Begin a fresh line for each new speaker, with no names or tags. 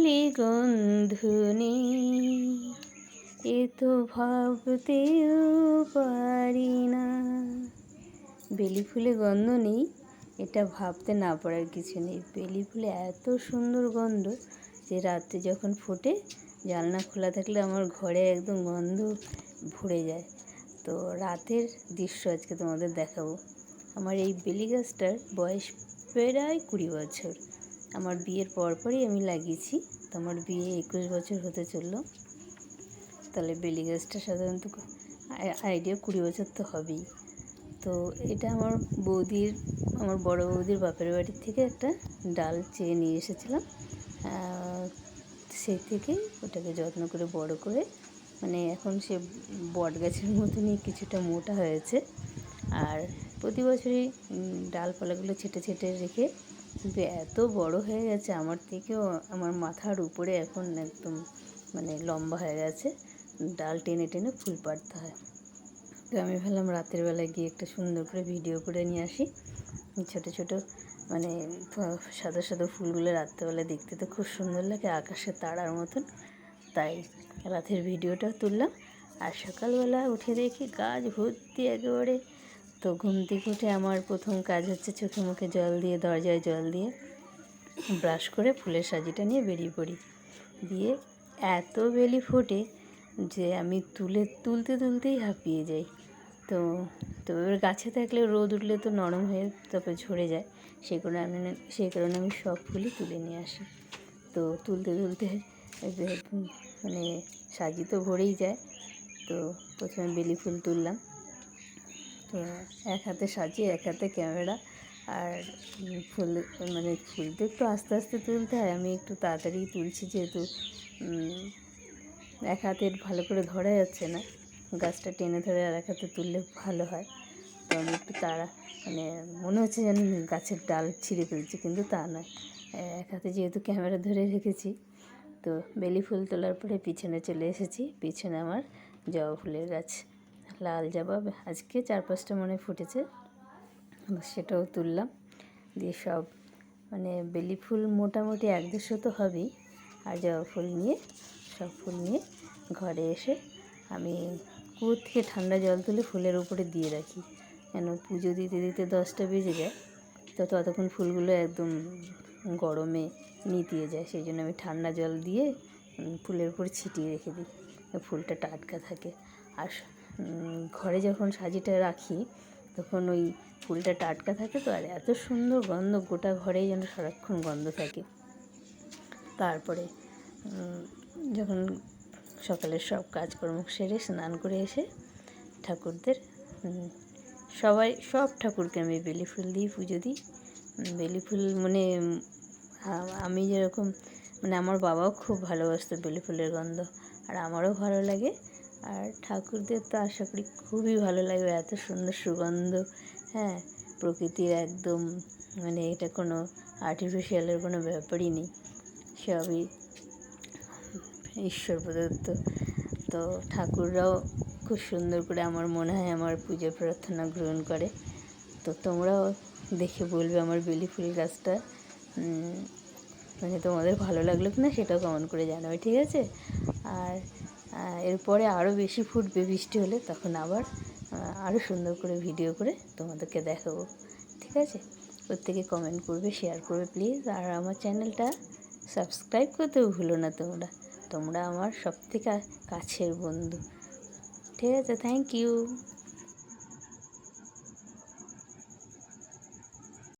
বলি গন্ধ নেই, এ তো ভাবতেও পারি না। বেলি ফুলে গন্ধ নেই, এটা ভাবতে না পারার কিছু নেই। বেলি ফুলে এত সুন্দর গন্ধ যে রাতে যখন ফোটে জানলা খোলা থাকলে আমার ঘরে একদম গন্ধ ভরে যায়। তো রাতের দৃশ্য আজকে তোমাদের দেখাবো। আমার এই বেলি গাছটার বয়স প্রায় 20 বছর। আমার বিয়ের পরপরই আমি লাগিয়েছি। তো আমার বিয়ে 21 বছর হতে চললো। তাহলে বেলি গাছটা সাধারণত আইডিয়া 20 বছর তো হবেই। তো এটা আমার বড় বৌদির বাপের বাড়ির থেকে একটা ডাল চেয়ে নিয়ে এসেছিলাম। সেই থেকে ওটাকে যত্ন করে বড় করে, মানে এখন সে বট গাছের মতনই কিছুটা মোটা হয়েছে। আর প্রতি বছরই ডালপালাগুলো ছেটে ছেটে রেখে কিন্তু এত বড় হয়ে গেছে, আমার থেকেও আমার মাথার উপরে এখন একদম মানে লম্বা হয়ে গেছে। ডাল টেনে টেনে ফুল পাড়তে হয়। তো আমি ভাবলাম রাতের বেলায় গিয়ে একটা সুন্দর করে ভিডিও করে নিয়ে আসি। ছোটো ছোটো মানে সাদা সাদা ফুলগুলো রাত্রেবেলা দেখতে তো খুব সুন্দর লাগে, আকাশের তারার মতন। তাই রাতের ভিডিওটা তুললাম। আর সকালবেলা উঠে দেখি গাছ ভর্তি একেবারে। তো ঘুম থেকে উঠে আমার প্রথম কাজ হচ্ছে চোখে মুখে জল দিয়ে, দরজায় জল দিয়ে ব্রাশ করে ফুলের সাজিটা নিয়ে বেরিয়ে পড়ি। দিয়ে এত বেলি ফোটে যে আমি তুলতেই হাঁপিয়ে যাই। তো এবার গাছে থাকলে রোদ উঠলে তো নরম হয়ে তারপরে ঝরে যায়। সেই কারণে আমি সব ফুলই তুলে নিয়ে আসি। তো তুলতে মানে সাজি তো ভরেই যায়। তো প্রথমে বেলি ফুল তুললাম। তো এক হাতে সাজি, এক হাতে ক্যামেরা। আর ফুল তো একটু আস্তে আস্তে তুলতে হয়। আমি একটু তাড়াতাড়ি তুলছি যেহেতু এক হাতে ভালো করে ধরা যাচ্ছে না। গাছটা টেনে ধরে আর এক হাতে তুললে ভালো হয়। তো আমি একটু মনে হচ্ছে যেন গাছের ডাল ছিঁড়ে ফেলছি, কিন্তু তা নয়। এক হাতে যেহেতু ক্যামেরা ধরে রেখেছি। তো বেলি ফুল তোলার পরে পিছনে চলে এসেছি। পিছনে আমার জবা ফুলের গাছ, লাল জবা আজকে 4-5টা মনে ফুটেছে, সেটাও তুললাম। দিয়ে সব বেলি ফুল মোটামুটি 1-150 তো হবেই। আর জবা ফুল নিয়ে সব ফুল নিয়ে ঘরে এসে আমি কুয়োর থেকে ঠান্ডা জল তুলে ফুলের উপরে দিয়ে রাখি। কেন পুজো দিতে দিতে 10টা বেজে যায়। তো ততক্ষণ ফুলগুলো একদম গরমে নিতিয়ে যায়। সেই জন্য আমি ঠান্ডা জল দিয়ে ফুলের উপরে ছিটিয়ে রেখে দিই, ফুলটা টাটকা থাকে। আর ঘরে যখন সাজিটা রাখি তখন ওই ফুলটা টাটকা থাকে তো, আর এত সুন্দর গন্ধ, গোটা ঘরেই যেন সারাক্ষণ গন্ধ থাকে। তারপরে যখন সকালের সব কাজকর্ম সেরে স্নান করে এসে ঠাকুরদের সব ঠাকুরকে আমি বেলি ফুল দিয়ে পুজো দিই। বেলি ফুল আমি যেরকম আমার বাবাও খুব ভালোবাসতো বেলি ফুলের গন্ধ, আর আমারও ভালো লাগে। আর ঠাকুরদের তো আশা করি খুবই ভালো লাগবে, এত সুন্দর সুগন্ধ। হ্যাঁ, প্রকৃতির একদম এটা কোনো আর্টিফিশিয়ালের কোনো ব্যাপারই নেই, সবই ঈশ্বর প্রদত্ত। তো ঠাকুররাও খুব সুন্দর করে আমার মনে হয় আমার পুজো প্রার্থনা গ্রহণ করে। তো তোমরাও দেখে বলবে আমার বেলি ফুল গাছটা তোমাদের ভালো লাগলো কি না সেটাও কমেন্ট করে জানাবে, ঠিক আছে? আর এরপরে আরও বেশি ফুটবে বৃষ্টি হলে, তখন আবার আরও সুন্দর করে ভিডিও করে তোমাদেরকে দেখাবো, ঠিক আছে? প্রত্যেকে কমেন্ট করবে, শেয়ার করবে প্লিজ। আর আমার চ্যানেলটা সাবস্ক্রাইব করতেও ভুলো না। তোমরা আমার সবথেকে কাছের বন্ধু, ঠিক আছে? Thank you.